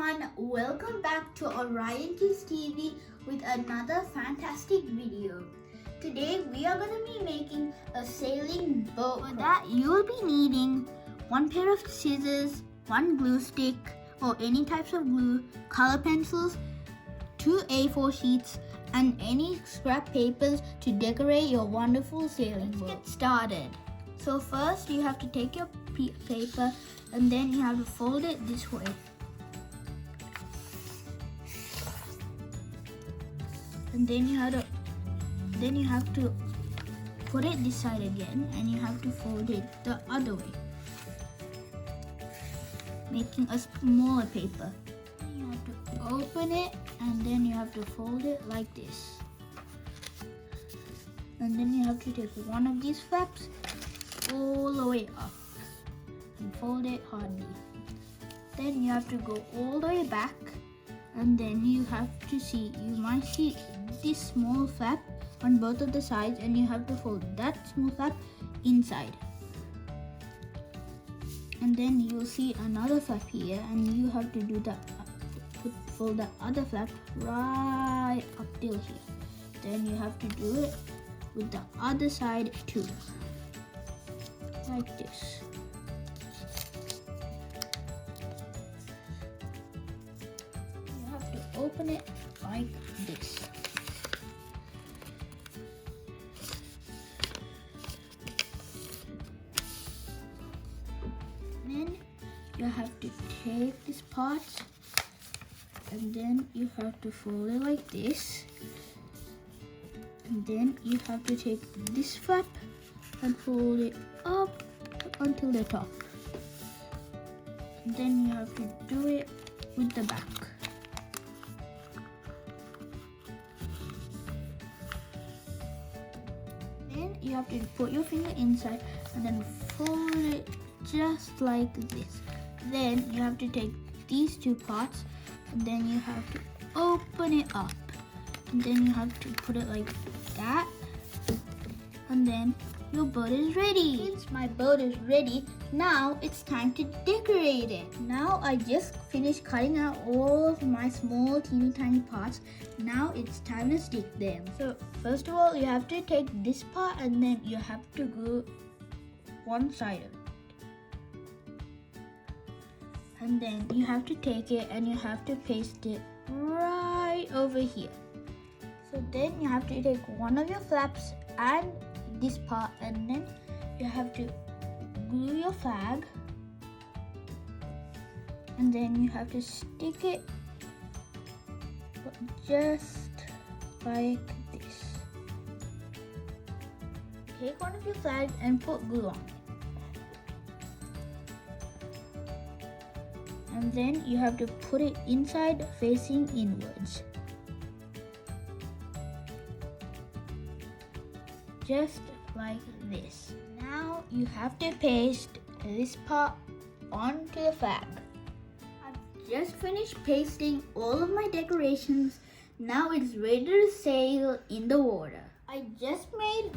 everyone, welcome back to Origami TV with another fantastic video. Today we are going to be making a sailing boat. For that you will be needing one pair of scissors, one glue stick or any types of glue, color pencils, 2 A4 sheets and any scrap papers to decorate your wonderful sailing boat. Let's get started. So first you have to take your paper and then you have to fold it this way. And then you have to put it this side again and you have to fold it the other way, making a smaller paper. You have to open it and then you have to fold it like this. And then you have to take one of these flaps all the way up and fold it hardly. Then you have to go all the way back and then you have to see, you might see this small flap on both of the sides and you have to fold that small flap inside. And then you'll see another flap here and you have to do that, fold the other flap right up till here. Then you have to do it with the other side too, like this. You have to open it like this. Then you have to take this part and then you have to fold it like this. And then you have to take this flap and fold it up until the top. And then you have to do it with the back. Then you have to put your finger inside and then fold it just like this. Then you have to take these two parts and then you have to open it up. And then you have to put it like that. And then your boat is ready. Since my boat is ready, now it's time to decorate it. Now I just finished cutting out all of my small teeny tiny parts. Now it's time to stick them. So first of all, you have to take this part and then you have to glue one side of it. And then you have to take it and you have to paste it right over here. So then you have to take one of your flaps and this part and then you have to glue your flag and then you have to stick it just like this. Take one of your flags and put glue on it. And then you have to put it inside facing inwards. Just like this. Now you have to paste this part onto the flag. I've just finished pasting all of my decorations. Now it's ready to sail in the water. I just made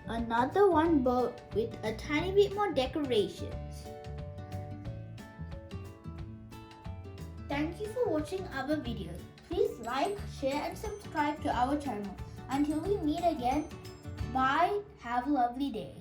another one boat with a tiny bit more decorations. Thank you for watching our video. Please like, share and subscribe to our channel. Until we meet again, bye. Have a lovely day.